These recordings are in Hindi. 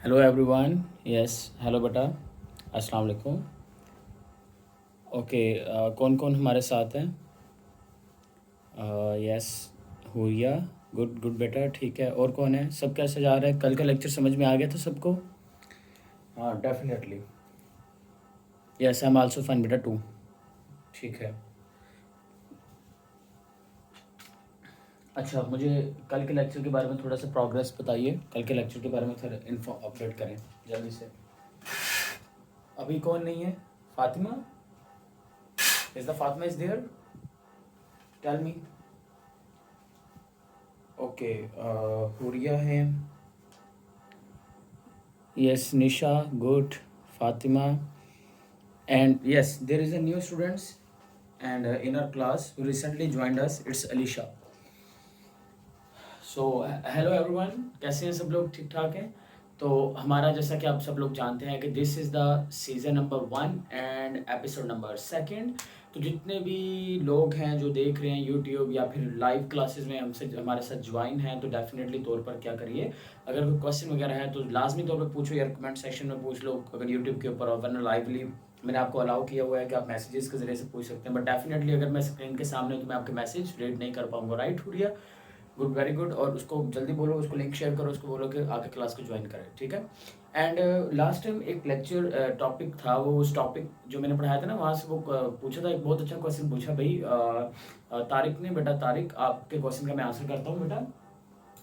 Hello everyone. यस, हेलो बेटा। अस्सलाम वालेकुम। ओके, कौन कौन हमारे साथ हैं? यस, हुरिया। गुड गुड बेटा, ठीक है। और कौन है? सब कैसे जा रहा है? कल का लेक्चर समझ में आ गया था सबको? हाँ, definitely. Yes, I am also fine बेटा टू। ठीक है। अच्छा, मुझे कल के लेक्चर के बारे में थोड़ा सा प्रोग्रेस बताइए। कल के लेक्चर के बारे में थोड़ा इन्फो अपडेट करें जल्दी से। अभी कौन नहीं है? Fatima? Is the Fatima is there? Tell me. Okay, Huriya है। Yes, Nisha, good. Fatima, and yes, there is a new students and in our class who recently joined us. It's Alicia. So hello everyone, कैसे हैं सब लोग? ठीक ठाक हैं? तो हमारा जैसा कि आप सब लोग जानते हैं कि this is the season number 1 and episode number 2। तो जितने भी लोग हैं जो देख रहे हैं यूट्यूब या फिर लाइव क्लासेस में हमसे हमारे साथ ज्वाइन हैं, तो डेफिनेटली तौर पर क्या करिए, अगर कोई क्वेश्चन वगैरह है तो लाजमी तौर पर पूछो यार, कमेंट सेक्शन में पूछ लो अगर यूट्यूब के ऊपर, और वरना लाइवली मैंने आपको अलाउ किया हुआ है कि आप मैसेजेस के ज़रिए से पूछ सकते हैं। बट डेफिनेटली अगर मैं स्क्रीन के सामने हूं तो मैं आपके मैसेज रीड नहीं कर पाऊंगा। Right Huriya? Good, very good. और उसको जल्दी बोलो, उसको लिंक शेयर करो, उसको बोलो कि आके क्लास को ज्वाइन करें, ठीक है। एंड लास्ट टाइम एक लेक्चर टॉपिक था, वो उस टॉपिक जो मैंने पढ़ाया था ना, वहाँ से वो पूछा था, एक बहुत अच्छा क्वेश्चन पूछा भाई तारिक ने। बेटा तारिक, आपके क्वेश्चन का मैं आंसर करता हूँ बेटा।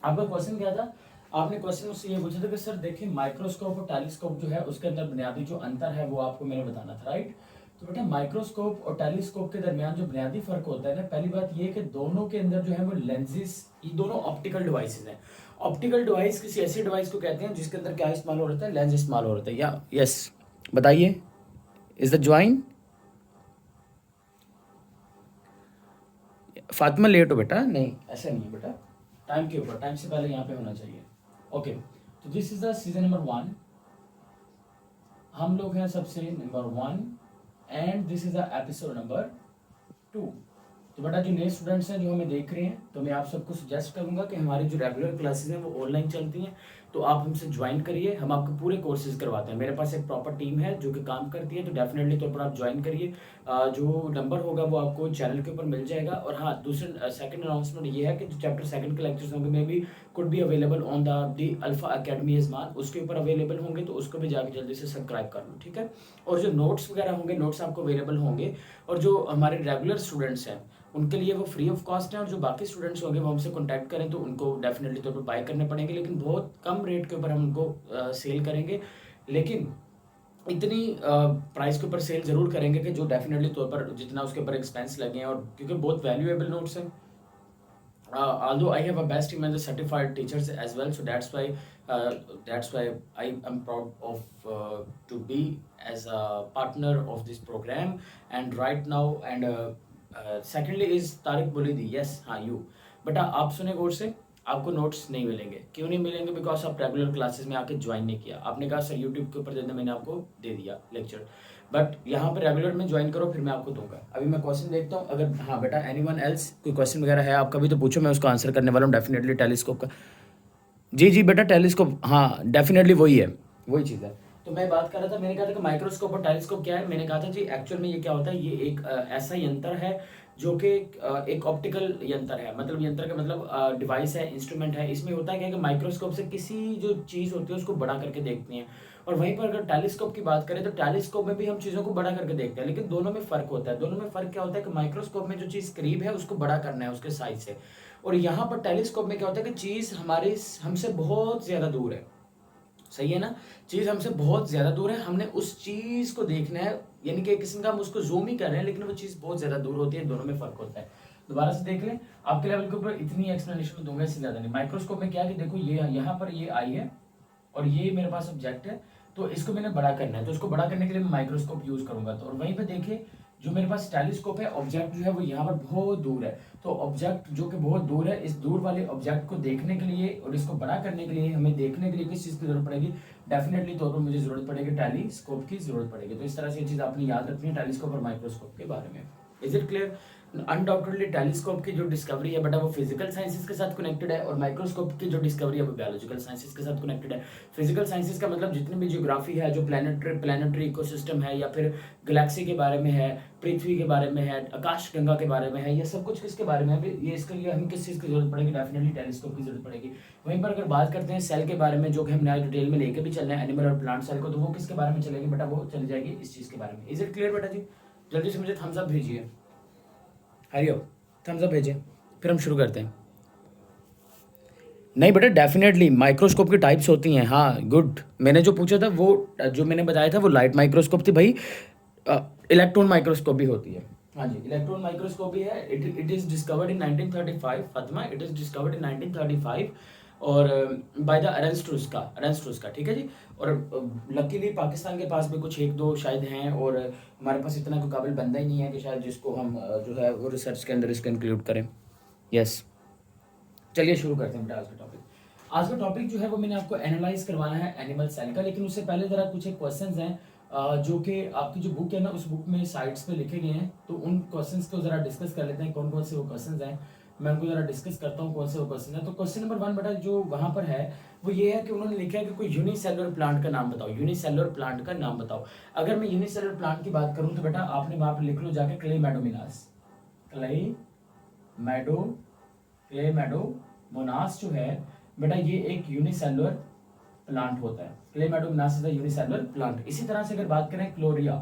आपका क्वेश्चन क्या था? आपने क्वेश्चन मुझसे ये पूछा था कि सर देखिए, माइक्रोस्कोप और टेलीस्कोप जो है उसके अंदर बुनियादी जो अंतर है वो आपको मैंने बताना था, राइट? तो बेटा माइक्रोस्कोप और टेलीस्कोप के दरमियान जो बुनियादी फर्क होता है ना, पहली बात ये कि दोनों के अंदर जो है वो लेंसेज, ये दोनों ऑप्टिकल डिवाइसेस हैं। ऑप्टिकल डिवाइस किसी ऐसी डिवाइस को कहते हैं जिसके अंदर क्या इस्तेमाल हो रहा है? लेंस इस्तेमाल हो रहा है। या यस, बताइए, is the join? Fatima late हो बेटा? नहीं, ऐसा नहीं है बेटा, टाइम के ऊपर, टाइम से पहले यहाँ पे होना चाहिए। ओके, तो this is the season number 1। हम लोग हैं सबसे number 1 and this is the episode number 2। तो बेटा जो नए स्टूडेंट्स हैं जो हमें देख रहे हैं, तो मैं आप सबको सजेस्ट करूंगा कि हमारी जो रेगुलर क्लासेस हैं वो ऑनलाइन चलती हैं, तो आप हमसे ज्वाइन करिए। हम आपको पूरे कोर्सेज करवाते हैं, मेरे पास एक प्रॉपर टीम है जो कि काम करती है, तो डेफिनेटली तौर पर आप ज्वाइन करिए। जो नंबर होगा वो आपको चैनल के ऊपर मिल जाएगा। और हाँ, दूसरा सेकंड अनाउंसमेंट ये है कि जो चैप्टर 2 के लेक्चर्स होंगे may be could be available on the Alpha Academy इजमान, उसके ऊपर अवेलेबल होंगे, तो उसको भी जाके जल्दी से सब्सक्राइब कर लो, ठीक है। और जो नोट्स वगैरह होंगे, नोट्स आपको अवेलेबल होंगे। और जो हमारे रेगुलर स्टूडेंट्स हैं उनके लिए वो फ्री ऑफ कॉस्ट है, और जो बाकी स्टूडेंट्स होंगे वो हमसे कॉन्टैक्ट करें तो उनको डेफिनेटली तौर पर बाय करने पड़ेंगे, लेकिन बहुत कम रेट के ऊपर हम उनको सेल करेंगे। लेकिन इतनी प्राइस के ऊपर सेल जरूर करेंगे कि जो डेफिनेटली तौर पर जितना उसके ऊपर एक्सपेंस लगे हैं, और क्योंकि बहुत वैल्यूएबल नोट्स हैं। Although I have a best team and the certified teachers as well, so that's why I am proud of to be as a partner of this program. And right now, and secondly is Tariq Bulidi. Yes, हाँ you. बेटा आप सुने गौर से, आपको नोट्स नहीं मिलेंगे। क्यों नहीं मिलेंगे? बिकॉज आप रेगुलर क्लासेस में आके ज्वाइन नहीं किया। आपने कहा सर यूट्यूब के ऊपर देना, मैंने आपको दे दिया लेक्चर, बट यहाँ पे रेगुलर में ज्वाइन करो फिर मैं आपको दूंगा। अभी मैं क्वेश्चन देखता हूँ, अगर हाँ बेटा एनीवन एल्स कोई क्वेश्चन वगैरह है आपका भी तो पूछो, मैं उसका आंसर करने वाला हूँ डेफिनेटली। टेलीस्कोप का, जी जी बेटा टेलीस्कोप, हाँ डेफिनेटली वही है, वही चीज़ है। तो मैं बात कर रहा था, मैंने कहा था कि माइक्रोस्कोप और टेलीस्कोप क्या है। मैंने कहा था जी एक्चुअल में ये क्या होता है, ये एक ऐसा यंत्र है जो कि एक ऑप्टिकल यंत्र है। मतलब यंत्र का मतलब डिवाइस है, इंस्ट्रूमेंट है। इसमें होता है क्या कि माइक्रोस्कोप से किसी जो चीज़ होती है उसको बड़ा करके देखते हैं, और वहीं पर अगर टेलीस्कोप की बात करें तो टेलीस्कोप में भी हम चीज़ों को बड़ा करके देखते हैं, लेकिन दोनों में फ़र्क होता है। दोनों में फ़र्क क्या होता है कि माइक्रोस्कोप में जो चीज़ करीब है उसको बड़ा करना है उसके साइज से, और यहाँ पर टेलीस्कोप में क्या होता है कि चीज़ हमारे हमसे बहुत ज़्यादा दूर है। सही है ना? चीज़ हमसे बहुत ज़्यादा दूर है, हमने उस चीज़ को देखना है, यानी कि किस्म का हम उसको जूम ही कर रहे हैं, लेकिन वो चीज़ बहुत ज़्यादा दूर होती है। दोनों में फ़र्क होता है। दोबारा से देख लें, आपके लेवल के ऊपर इतनी एक्सप्लेनेशन दूंगा, इससे ज़्यादा नहीं। माइक्रोस्कोप में क्या है कि देखो ये यहाँ पर ये आई है और ये मेरे पास ऑब्जेक्ट है, तो इसको मैंने बड़ा करना है, तो इसको बड़ा करने के लिए मैं माइक्रोस्कोप यूज़ करूंगा। तो और वहीं पे देखिए जो मेरे पास टेलीस्कोप है, ऑब्जेक्ट जो है वो यहाँ पर बहुत दूर है, तो ऑब्जेक्ट जो कि बहुत दूर है, इस दूर वाले ऑब्जेक्ट को देखने के लिए और इसको बड़ा करने के लिए हमें देखने के लिए किस चीज़ की जरूरत पड़ेगी? डेफिनेटली तौर पर मुझे जरूरत पड़ेगी टेलीस्कोप की जरूरत पड़ेगी। तो इस तरह से ये चीज़ आपने याद रखनी है टेलीस्कोप और माइक्रोस्कोप के बारे में। Is it clear? Undoubtedly telescope की जो डिस्कवरी है बेटा वो फिजिकल साइंसेस के साथ कनेक्टेड है, और माइक्रोस्कोप की जो डिस्कवरी है वो बायोलॉजिकल साइंसेस के साथ कनेक्टेड है। फिजिकल साइंसेस का मतलब जितनी भी जियोग्राफी है, जो प्लानिटरी इकोसिस्टम है, या फिर गैलेक्सी के बारे में है, पृथ्वी के बारे में है, आकाश गंगा के बारे में है, ये सब कुछ किसके बारे में है, ये इसके लिए हमें किस चीज़ की जरूरत पड़ेगी, डेफिनेटली टेलीस्कोप की जरूरत पड़ेगी। वहीं पर अगर बात करते हैं सेल के बारे में, जो कि हमने आज डिटेल में लेके भी चलना है एनिमल और प्लांट सेल को, तो वो किसके बारे में चलेगी बेटा, वो चली जाएगी इस चीज़ के बारे में। इज इट क्लियर बेटा जी? जल्दी से मुझे थम्स अप भेजिए, हरिओ थम्स अप भेजिए, फिर हम शुरू करते हैं। नहीं बेटा डेफिनेटली माइक्रोस्कोप की टाइप्स होती हैं, हाँ गुड। मैंने जो पूछा था वो जो मैंने बताया था वो लाइट माइक्रोस्कोप थी भाई, इलेक्ट्रॉन माइक्रोस्कोप भी होती है। हाँ जी, इलेक्ट्रॉन माइक्रोस्कोप भी है। It is discovered in 1935 Fatima, it is discovered in 1935 और बाय द अरेंस्ट्रूस्का, ठीक है जी। और लकीली पाकिस्तान के पास भी कुछ एक दो शायद हैं, और हमारे पास इतना कोई काबिल बंदा ही नहीं है कि शायद जिसको हम जो है वो रिसर्च के अंदर इसको इंक्लूड करें। यस चलिए शुरू करते हैं बेटा आज का टॉपिक। आज का टॉपिक जो है वो मैंने आपको एनालाइज करवाना है एनिमल सेल का, लेकिन उससे पहले ज़रा कुछ एक क्वेश्चंस हैं जो कि आपकी जो बुक है ना उस बुक में साइड्स पे लिखे गए हैं, तो उन क्वेश्चंस को ज़रा डिस्कस कर लेते हैं। कौन कौन से वो क्वेश्चंस हैं, मैं उनको ज़रा डिस्कस करता हूँ कौन से वो क्वेश्चन है। तो क्वेश्चन नंबर 1 बेटा जो वहाँ पर है वो ये है कि उन्होंने लिखा है कि कोई यूनिसेलुलर प्लांट का नाम बताओ, यूनिसेलुलर प्लांट का नाम बताओ। अगर मैं यूनिसेलुलर प्लांट की बात करूँ तो बेटा आपने वहाँ पर लिख लो जाके क्लेमेडोमोनास, क्लेमेडोमोनास जो है बेटा ये एक यूनिसेलुलर प्लांट होता है। Chlamydomonas is a unicellular plant. इसी तरह से अगर बात करें Chlorella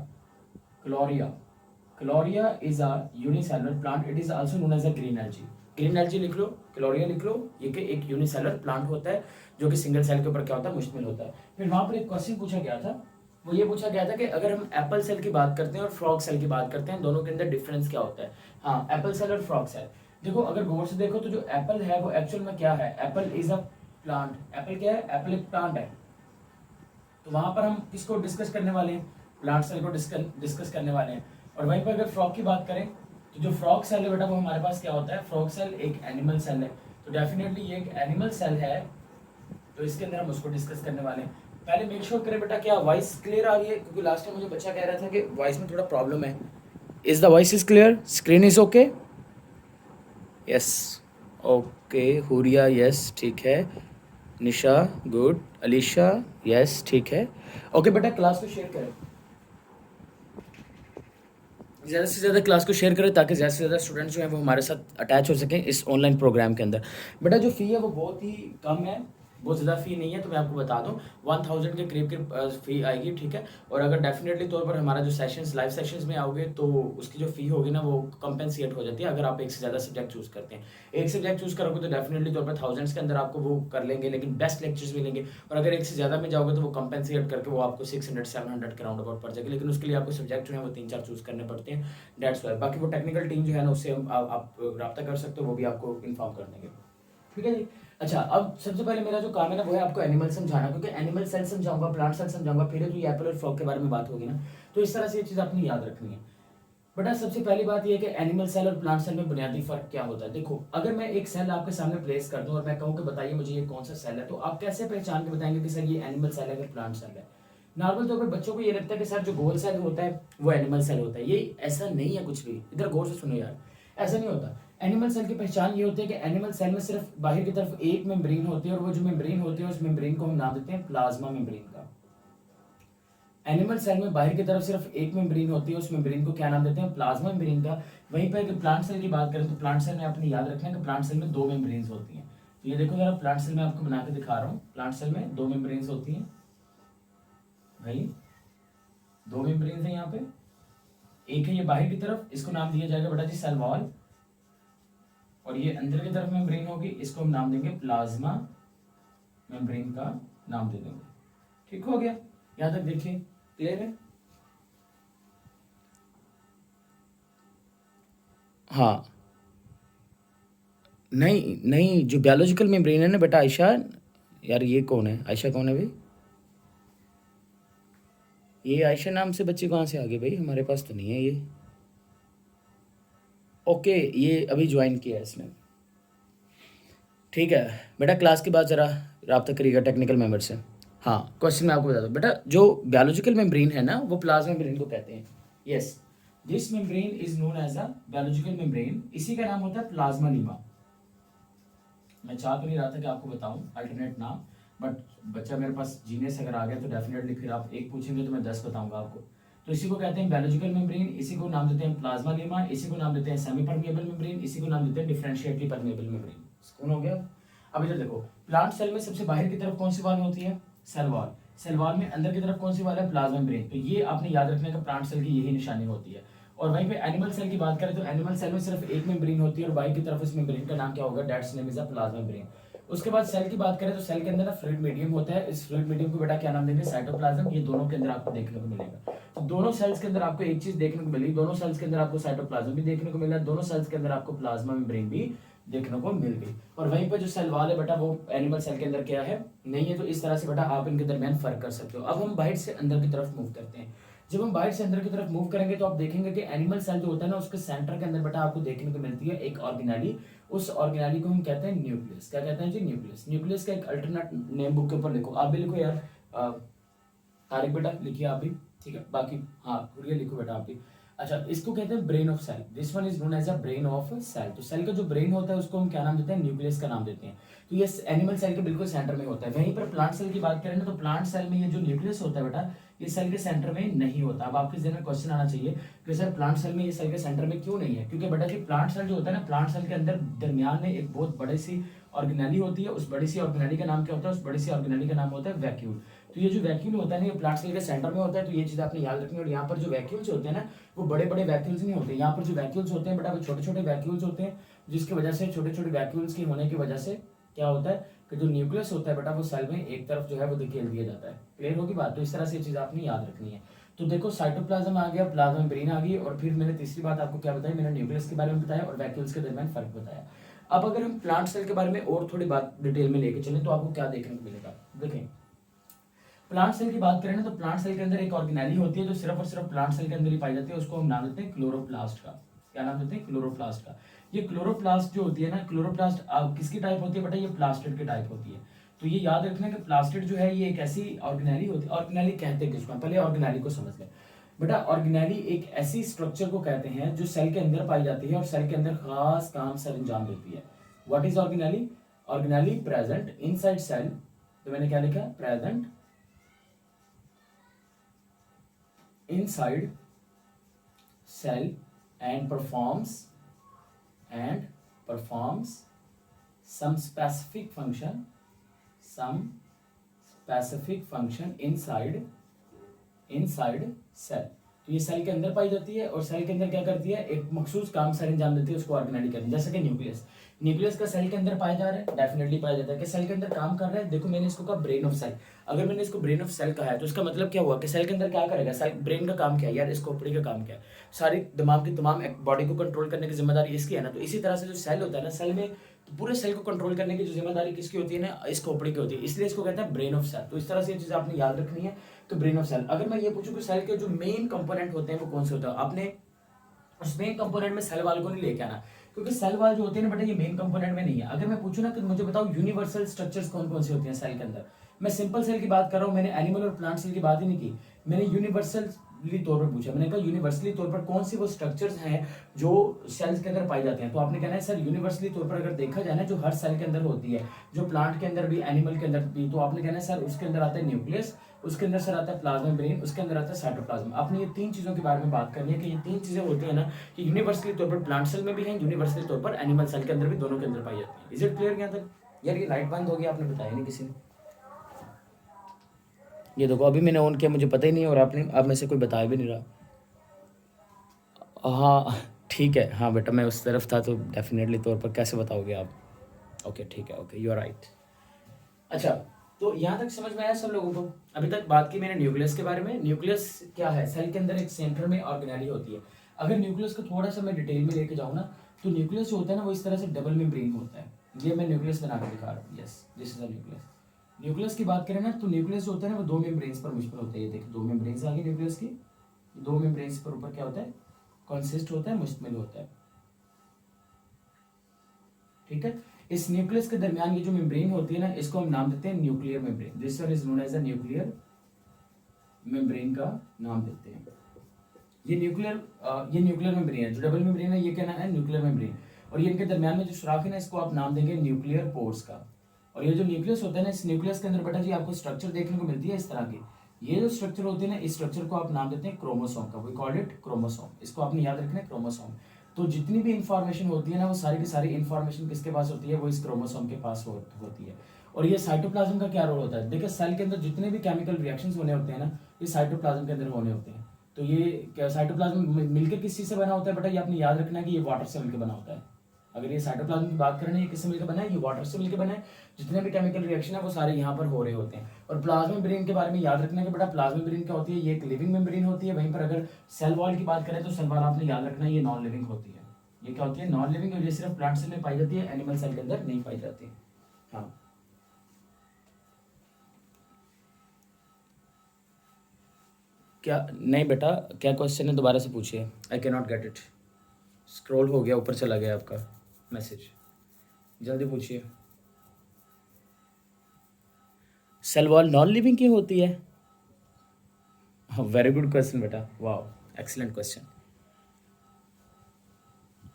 is a unicellular plant, it is also known as a green algae. Green algae लिख लो, क्लोरिया लिख लो, ये कि एक यूनिसेलुलर प्लांट होता है जो कि सिंगल सेल के ऊपर क्या होता है, मुश्तमिल होता है। फिर वहां पर एक क्वेश्चन पूछा गया था, वो ये पूछा गया था कि अगर हम एप्पल सेल की बात करते हैं और फ्रॉग सेल की बात करते हैं, दोनों के अंदर डिफरेंस क्या होता है। हाँ, एप्पल सेल और फ्रॉग सेल। देखो अगर गौर से देखो तो जो एप्पल है वो एक्चुअल में क्या है, Apple is a plant. Apple क्या है, एप्पल एक प्लांट है। तो वहां पर हम किसको डिस्कस करने वाले हैं, प्लांट सेल को डिस्कस करने वाले हैं। और वहीं पर अगर फ्रॉग की बात करें तो जो फ्रॉग सेल है बेटा वो हमारे पास क्या होता है, फ्रॉग सेल एक एनिमल सेल है। तो डेफिनेटली ये एक एनिमल सेल है, तो इसके अंदर हम उसको डिस्कस करने वाले हैं। पहले मेक श्योर करें बेटा क्या वॉइस क्लियर आ रही है, क्योंकि लास्ट टाइम मुझे बच्चा कह रहा था कि वॉइस में थोड़ा प्रॉब्लम है। Is the voice is clear, screen is okay? Yes okay, Huriya yes ठीक है, निशा गुड, अलीशा यस ठीक है। ओके बेटा क्लास को शेयर करें, ज़्यादा से ज़्यादा क्लास को शेयर करें ताकि ज़्यादा से ज़्यादा स्टूडेंट्स जो हैं वो हमारे साथ अटैच हो सकें इस ऑनलाइन प्रोग्राम के अंदर। बेटा जो फ़ी है वो बहुत ही कम है, बहुत ज़्यादा फ़ी नहीं है, तो मैं आपको बता दूं 1000 के करीब की फ़ी आएगी, ठीक है। और अगर डेफिनेटली तौर पर हमारा जो सेशंस लाइव सेशंस में आओगे तो उसकी जो फ़ी होगी ना वो कंपेंसेट हो जाती है अगर आप एक से ज़्यादा सब्जेक्ट चूज़ करते हैं। एक सब्जेक्ट चूज़ करोगे तो डेफिनेटली तौर पर थाउजेंड्स के अंदर आपको वो कर लेंगे, लेकिन बेस्ट लेक्चर्स मिलेंगे। और अगर एक से ज़्यादा में जाओगे तो वो कंपेंसेट करके वो आपको 600-700 के राउंड अबाउट पड़ जाएगी, लेकिन उसके लिए आपको सब्जेक्ट जो है वो 3-4 चूज़ करने पड़ते हैं, डेट्स वाई। बाकी वो टेक्निकल टीम जो है ना उससे आप रब्ता कर सकते हो, वो भी आपको इन्फॉर्म कर देंगे, ठीक है जी। अच्छा अब सबसे पहले मेरा जो काम है ना वो है आपको एनिमल समझाना, क्योंकि एनिमल सेल समझाऊंगा, प्लांट सेल समझाऊंगा, फिर तो ये एप्पल और फ्रॉग के बारे में बात होगी ना, तो इस तरह से ये चीज़ आपने याद रखनी है। बेटा सबसे पहली बात ये है कि एनिमल सेल और प्लांट सेल में बुनियादी फर्क क्या होता है। देखो अगर मैं एक सेल आपके सामने प्लेस कर दूं और मैं कहूं कि बताइए मुझे ये कौन सा सेल है, तो आप कैसे पहचान के बताएंगे कि सर ये एनिमल सेल है या प्लांट सेल है। नॉर्मल तौर पर बच्चों को ये लगता है कि सर जो गोल सेल होता है वो एनिमल सेल होता है, ये ऐसा नहीं है कुछ भी। इधर गौर से सुनो यार, ऐसा नहीं होता। एनिमल सेल की पहचान ये होती है कि एनिमल सेल में सिर्फ बाहर की तरफ एक मेम्ब्रेन होती है, और वो जो मेम्ब्रेन होती है उस मेम्ब्रेन को हम नाम देते हैं प्लाज्मा मेम्ब्रेन का। एनिमल सेल में बाहर की तरफ सिर्फ एक मेम्ब्रेन होती है, उस मेम्ब्रेन को क्या नाम देते हैं, प्लाज्मा मेम्ब्रेन का। वहीं पर अगर प्लांट सेल की बात करें तो प्लांट सेल में आपने याद रखना है कि प्लांट सेल में 2 मेम्ब्रेन्स होती हैं। तो ये देखो जरा प्लांट सेल में आपको बना के दिखा रहा हूँ, प्लांट सेल में 2 मेम्ब्रेन्स होती हैं भाई, 2 मेम्ब्रेन्स हैं यहाँ पे। एक है ये बाहर की तरफ, इसको नाम दिया जाएगा बेटा जी सेल वॉल, और ये अंदर की तरफ मेम्ब्रेन होगी, इसको हम नाम देंगे प्लाज्मा मेम्ब्रेन का नाम दे देंगे। ठीक हो गया, यहां तक देखिए क्लियर है। हाँ नहीं नहीं, जो बायोलॉजिकल मेम्ब्रेन है ना बेटा आयशा, यार ये कौन है, आयशा कौन है भाई, ये आयशा नाम से बच्चे कहाँ से आ गए भाई, हमारे पास तो नहीं है ये। ओके ये अभी ज्वाइन किया है इसने, ठीक है बेटा। क्लास के बाद ज़रा रब्ता करिएगा टेक्निकल मेंबर से। हाँ क्वेश्चन मैं आपको बता दूँ बेटा, जो बायोलॉजिकल मेम्ब्रेन है ना वो प्लाज्मा मेम्ब्रेन को कहते हैं। Yes this membrane is known as a biological membrane, इसी का नाम होता है प्लाज्मा लीमा। मैं चाह तो नहीं रहा था कि आपको बताऊं अल्टरनेट नाम, बट बच्चा मेरे पास जीनियस अगर आ गया तो डेफिनेटली फिर आप एक पूछेंगे तो मैं 10 बताऊंगा आपको। तो इसी को कहते हैं बायोलॉजिकल मेम्ब्रेन, इसी को नाम देते हैं प्लाज्मा लीमा, इसी को नाम देते हैं सेमी परमिएबल मेम्ब्रेन, इसी को नाम देते हैं डिफरेंशिएटली परमिएबल मेम्ब्रेन। कौन हो गया? अब इधर देखो, प्लांट सेल में सबसे बाहर की तरफ कौन सी वॉल होती है? Cell wall. सेल वॉल में अंदर की तरफ कौन सी वॉल है? Plasma membrane. तो ये आपने याद रखने का प्लांट सेल की यही निशानी होती है। और वहीं पे एनिमल सेल की बात करें तो एनिमल सेल में सिर्फ एक मेम्ब्रेन होती है और बाई की तरफ इस मेम्ब्रेन का नाम क्या होगा? That's name is a plasma membrane. उसके बाद सेल की बात करें तो सेल के अंदर ना फ्लूइड मीडियम होता है, इस फ्लूइड मीडियम को बेटा क्या नाम देंगे? साइटोप्लाज्म। ये दोनों के अंदर आपको देखने को मिलेगा। तो दोनों सेल्स के अंदर आपको एक चीज देखने को मिली, दोनों सेल्स के अंदर आपको साइटोप्लाज्म भी देखने को मिला, दोनों सेल्स के अंदर आपको प्लाज्मा मेम्ब्रेन भी देखने को मिल गई। और वहीं पर जो सेल वॉल है बेटा वो एनिमल सेल के अंदर क्या है? नहीं है। तो इस तरह से बेटा आप इनके दरमियान फर्क कर सकते हो। अब हम बाहर से अंदर की तरफ मूव करते हैं। जब हम बाहर से अंदर की तरफ मूव करेंगे तो आप देखेंगे कि एनिमल सेल जो होता है ना उसके सेंटर के अंदर बेटा आपको देखने को मिलती है एक ऑर्गेनेली। उस ऑर्गेनेली को हम कहते हैं न्यूक्लियस। क्या कहते हैं जी? न्यूक्लियस। न्यूक्लियस का एक अल्टरनेट नेम बुक के ऊपर लिखो, आप भी लिखो यार, तारिक बेटा लिखिए आप भी, ठीक है। बाकी हाँ गुड़िया लिखो बेटा आप भी। अच्छा, इसको कहते हैं brain of cell. This one is known as a brain of cell. तो सेल का जो ब्रेन होता है उसको हम क्या नाम देते हैं? न्यूक्लियस का नाम देते हैं। तो ये एनिमल सेल के बिल्कुल सेंटर में होता है। वहीं पर प्लांट सेल की बात करें ना तो प्लांट सेल में ये जो न्यूक्लियस होता है बेटा ये सेल के सेंटर में नहीं होता। अब आपके जहन में क्वेश्चन आना चाहिए कि सर प्लांट सेल में ये सेल के सेंटर में क्यों नहीं है? क्योंकि बेटा जी प्लांट सेल जो होता है ना, प्लांट सेल के अंदर दरमियान में एक बहुत बड़ी सी ऑर्गेनेली होती है। उस बड़ी सी ऑर्गेनेली का नाम क्या होता है? उस बड़ी सी ऑर्गेनेली का नाम होता है वैक्यूल। तो ये जो वैक्यूल होता है ना ये प्लांट सेल के सेंटर में होता है। तो ये चीज आपने याद रखनी है। और यहाँ पर जो वैक्यूल्स होते हैं ना वो बड़े बड़े वैक्यूल्स नहीं होते। यहाँ पर जो वैक्यूल्स होते हैं बेटा वो छोटे छोटे वैक्यूल्स होते हैं, जिसकी वजह से छोटे छोटे वैक्यूल्स के होने की वजह से क्या होता है कि जो न्यूक्लियस होता है बेटा वो सेल में एक तरफ जो है वो धकेल दिया जाता है। क्लियर होगी बात? तो इस तरह से ये चीज आपने याद रखनी है। तो देखो साइटोप्लाज्म आ गया, प्लाज्मा मेम्ब्रेन आ गई, और फिर मैंने तीसरी बात आपको क्या बताई? मैंने न्यूक्लियस के बारे में बताया और वैक्यूल्स के दरमियान फर्क बताया। अब अगर हम प्लांट सेल के बारे में और थोड़ी बात डिटेल में लेके चलें तो आपको क्या देखने को मिलेगा? देखें, प्लांट सेल की बात करें ना तो प्लांट सेल के अंदर एक ऑर्गेनेली होती है जो सिर्फ और सिर्फ प्लांट सेल के अंदर ही पाई जाती है। उसको हम नाम देते हैं क्लोरोप्लास्ट का। क्या नाम देते हैं? क्लोरोप्लास्ट का। ये क्लोरोप्लास्ट जो होती है ना, क्लोरोप्लास्ट किसकी टाइप होती है बेटा? ये प्लास्टिड की टाइप होती है। तो ये याद रखना कि प्लास्टिड जो है ये एक ऐसी ऑर्गेनेली होती है। ऑर्गेनेली कहते हैं किसको? पहले ऑर्गेनेली को समझ लें बेटा। ऑर्गेनेली एक ऐसी स्ट्रक्चर को कहते हैं जो सेल के अंदर पाई जाती है और सेल के अंदर खास काम सर अंजाम देती है। What is organelle? Organelle present inside cell. तो मैंने क्या लिखा? Present inside cell and performs some specific function inside cell। तो ये सेल के अंदर पाई जाती है और सेल के अंदर क्या करती है? एक मखसूस काम सर अंजाम देती है, उसको ऑर्गेनेली करती है। जैसे कि न्यूक्लियस, न्यूक्लियस का सेल के अंदर पाया जा रहा है, डेफिनेटली पाया जाता है कि सेल के अंदर काम कर रहा है। देखो मैंने इसको कहा ब्रेन ऑफ सेल। अगर मैंने इसको ब्रेन ऑफ सेल कहा है तो इसका मतलब क्या हुआ कि सेल के अंदर क्या करेगा? सेल ब्रेन का काम क्या है यार? इस खोपड़ी का काम क्या है? सारी दिमाग की तमाम बॉडी को कंट्रोल करने की जिम्मेदारी इसकी है ना। तो इसी तरह से जो सेल होता है ना, सेल में तो पूरे सेल को कंट्रोल करने की जो जिम्मेदारी किसकी होती है ना? इस खोपड़ी की होती है। इसलिए इसको कहते हैं ब्रेन ऑफ सेल। तो इस तरह से ये चीज आपने याद रखनी है। तो ब्रेन ऑफ सेल। अगर मैं ये पूछूं कि सेल के जो मेन कंपोनेंट होते हैं वो कौन से होते हैं, आपने उस मेन कंपोनेंट में सेल वाल को नहीं लेके आना, क्योंकि सेल वाल जो होते हैं ना बेटा ये मेन कंपोनेंट में नहीं है। अगर मैं पूछूं ना कि मुझे बताओ यूनिवर्सल स्ट्रक्चर्स कौन कौन से होते हैं सेल के अंदर, मैं सिंपल सेल की बात कर रहा हूं, मैंने एनिमल और प्लांट सेल की बात ही नहीं की, मैंने यूनिवर्सली तौर पर पूछा। मैंने कहा यूनिवर्सली तौर पर कौन सी वो स्ट्रक्चर्स हैं जो सेल्स के अंदर पाई जाती हैं। तो आपने कहना है सर यूनिवर्सली तौर पर अगर देखा जाए ना जो हर सेल के अंदर होती है, जो प्लांट के अंदर भी एनिमल के अंदर भी, तो आपने कहना है सर उसके अंदर आता है न्यूक्लियस, उसके अंदर सर आता है प्लाज्मा मेम्ब्रेन, उसके अंदर आता है साइटोप्लाज्म। आपने ये तीन चीजों के बारे में बात करनी है कि ये तीन चीजें होती है ना कि यूनिवर्सली तौर पर प्लांट सेल में भी है, यूनिवर्सली तौर पर एनिमल सेल के अंदर भी, दोनों के अंदर पाई जाती है। Is it clear? यहाँ तक यार ये लाइट बंद हो गया, आपने बताया नहीं किसी ने। ये देखो अभी मैंने ऑन किया, मुझे पता ही नहीं और आपने अब में से कोई बताया भी नहीं रहा। हाँ ठीक है, हाँ बेटा मैं उस तरफ था तो डेफिनेटली तौर पर कैसे बताओगे आप? ओके ठीक है, ओके यू आर राइट। अच्छा तो यहाँ तक समझ में आया सब लोगों को? अभी तक बात की मैंने न्यूक्लियस के बारे में। न्यूक्लियस क्या है? सेल के अंदर एक सेंटर में ऑर्गेनेली होती है। अगर न्यूक्लियस को थोड़ा सा मैं डिटेल में लेके जाऊँ ना तो न्यूक्लियस जो होता है ना वो इस तरह से डबल मेम्ब्रेन होता है। ये मैं न्यूक्लियस बना के दिखा रहा हूँ। Yes this is a nucleus. Nucleus की बात करें ना तो न्यूक्लियस जो होता है ना वो दो मेम्ब्रेन्स पर मुश्किल होता है। ये देखिए दो मेम्ब्रेन्स आ गई न्यूक्लियस की, दो मेम्ब्रेन्स पर ऊपर क्या होता है? कंसिस्ट होता है, मुश्तमिल होता है। ठीक है, इस न्यूक्लियस के दरमियान ये जो मेम्ब्रेन होती है ना इसको हम नाम देते हैं nuclear membrane. This one is known as a nuclear membrane का नाम देते हैं। ये न्यूक्लियर मेम्ब्रेन है, जो डबल मेम्ब्रेन है ये क्या नाम है, न्यूक्लियर मेम्ब्रेन। और ये इनके दरमियान में जो सुराख है ना, इसको आप नाम देंगे न्यूक्लियर पोर्स का। और ये जो न्यूक्लियस होता है ना, इस न्यूक्लियस के अंदर बेटा जी आपको स्ट्रक्चर देखने को मिलती है इस तरह की। ये जो स्ट्रक्चर होते हैं ना, इस स्ट्रक्चर को आप नाम देते हैं क्रोमोसोम का, वी कॉल इट क्रोमोसोम। इसको आपने याद रखना है, क्रोमोसोम। तो जितनी भी इंफॉर्मेशन होती है ना, वो सारी की सारी इंफॉर्मेशन किसके पास होती है, वो इस क्रोमोसोम के पास होती है। और ये साइटोप्लाज्म का क्या रोल होता है, देखिए सेल के अंदर जितने भी केमिकल रिएक्शंस होने होते हैं ना, ये साइटोप्लाज्म के अंदर होने होते हैं। तो ये साइटोप्लाज्म मिलकर किस चीज से बना होता है बेटा, ये आपने याद रखना है कि ये वाटर से मिलकर बना होता है। अगर ये साइटोप्लाज्म की बात करें, ये किससे मिलकर बना है, ये वाटर से मिलकर बना है। जितने भी केमिकल रिएक्शन है वो सारे यहाँ पर हो रहे होते हैं। और प्लाज्मा मेम्ब्रेन के बारे में याद रखना है कि बेटा प्लाज्मा मेम्ब्रेन क्या होती है, ये एक लिविंग मेम्ब्रेन होती है। वहीं पर अगर सेल वॉल की बात करें तो सेल वॉल आपने याद रखना है ये नॉन लिविंग होती है। ये क्या होती है, नॉन लिविंग, और ये सिर्फ प्लांट सेल में पाई जाती है, एनिमल सेल के अंदर नहीं पाई जाती। हाँ, क्या नहीं बेटा, क्या क्वेश्चन है दोबारा से पूछिए, I can not get it, scroll हो गया, ऊपर चला गया आपका मैसेज, जल्दी पूछिए। सेल वॉल नॉन लिविंग क्यों होती है? वेरी गुड क्वेश्चन बेटा, वाह एक्सीलेंट क्वेश्चन।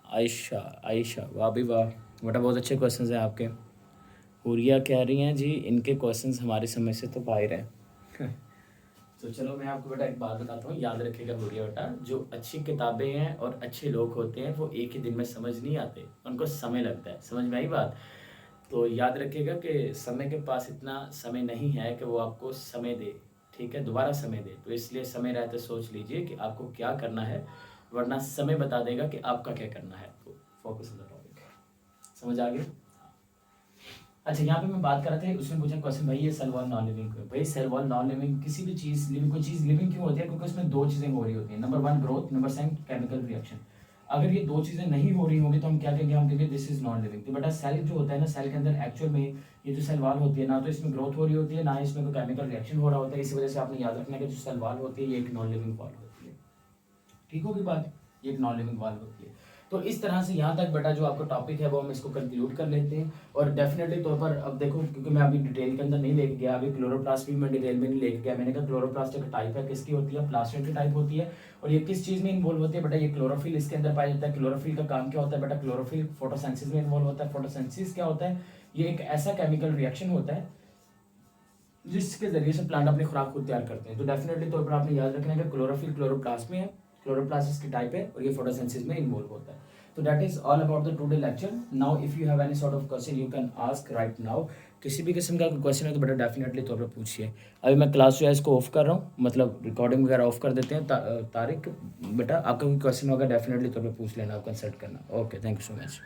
आयशा, आयशा वाह भी वाह बेटा, बहुत अच्छे क्वेश्चंस हैं आपके। हुरिया कह रही हैं जी इनके क्वेश्चंस हमारे समय से तो बाहर हैं। तो चलो मैं आपको बेटा एक बात बताता हूँ, याद रखिएगा हुरिया बेटा, जो अच्छी किताबें हैं और अच्छे लोग होते हैं वो एक ही दिन में समझ नहीं आते, उनको समय लगता है। समझ में आई बात? तो याद रखिएगा कि समय के पास इतना समय नहीं है कि वो आपको समय दे, ठीक है, दोबारा समय दे। तो इसलिए समय रहते सोच लीजिए कि आपको क्या करना है, वरना समय बता देगा कि आपका क्या करना है। तो फोकस ऑन द टॉपिक, समझ आ गया? अच्छा, यहाँ पे मैं बात कर रहा था, उसने पूछा क्वेश्चन, भाई ये सेल वॉल नॉन लिविंग, भाई सेल वॉल नॉन लिविंग, किसी भी चीज़ लिविंग, कोई चीज़ लिविंग क्यों होती है, क्योंकि उसमें दो चीज़ें हो रही होती हैं, number one growth, number second chemical reaction. अगर ये दो चीज़ें नहीं हो रही होंगी तो हम क्या कहेंगे, हम कहेंगे दिस इज नॉन लिविंग। तो बेटा सेल जो होता है ना, सेल के अंदर एक्चुअल में ये जो सेल वॉल होती है ना, तो इसमें ग्रोथ हो रही होती है, ना इसमें कोई केमिकल रिएक्शन हो रहा होता है। इसी वजह से आपने याद रखना है कि जो सेल वॉल होती है ये एक नॉन लिविंग वॉल होती है। ठीक होगी बात, ये एक नॉन लिविंग वॉल होती है। तो इस तरह से यहाँ तक बेटा जो आपका टॉपिक है वो हम इसको कंक्लूड कर लेते हैं। और डेफिनेटली तौर पर अब देखो, क्योंकि मैं अभी डिटेल के अंदर नहीं लेके गया, अभी क्लोरोप्लास्ट भी मैं डिटेल में नहीं लेके गया। मैंने कहा क्लोरोप्लास्ट एक टाइप है, किसकी होती है, प्लास्टिड की टाइप होती है। और ये किस चीज़ में इन्वॉल्व होती है बेटा, ये क्लोरोफिल इसके अंदर पाया जाता है। क्लोरोफिल का काम क्या होता है बेटा, क्लोरोफिल फोटोसेंसिस में इन्वॉल्व होता है। फोटोसेंसिस क्या होता है, ये एक ऐसा केमिकल रिएक्शन होता है जिसके जरिए से प्लांट अपनी खुराक खुद तैयार करते हैं। तो डेफिनेटली तौर पर आपने याद रखना है कि क्लोरोफिल क्लोरोप्लास्ट में है, क्लोरोप्लास्ट इसकी टाइप है, और ये फोटोसिंथेसिस में इन्वॉल्व होता है। तो that is all about the today lecture. Now if you have any sort of question you can ask right now. किसी भी किस्म का क्वेश्चन है तो बेटा डेफिनेटली तौर पर पूछिए। अभी मैं क्लास जो है इसको ऑफ कर रहा हूँ, मतलब रिकॉर्डिंग वगैरह ऑफ कर देते हैं। तारिक बेटा आपका कोई क्वेश्चन होगा डेफिनेटली तौर पर पूछ लेना, आप कंसल्ट करना। Okay, thank you so much.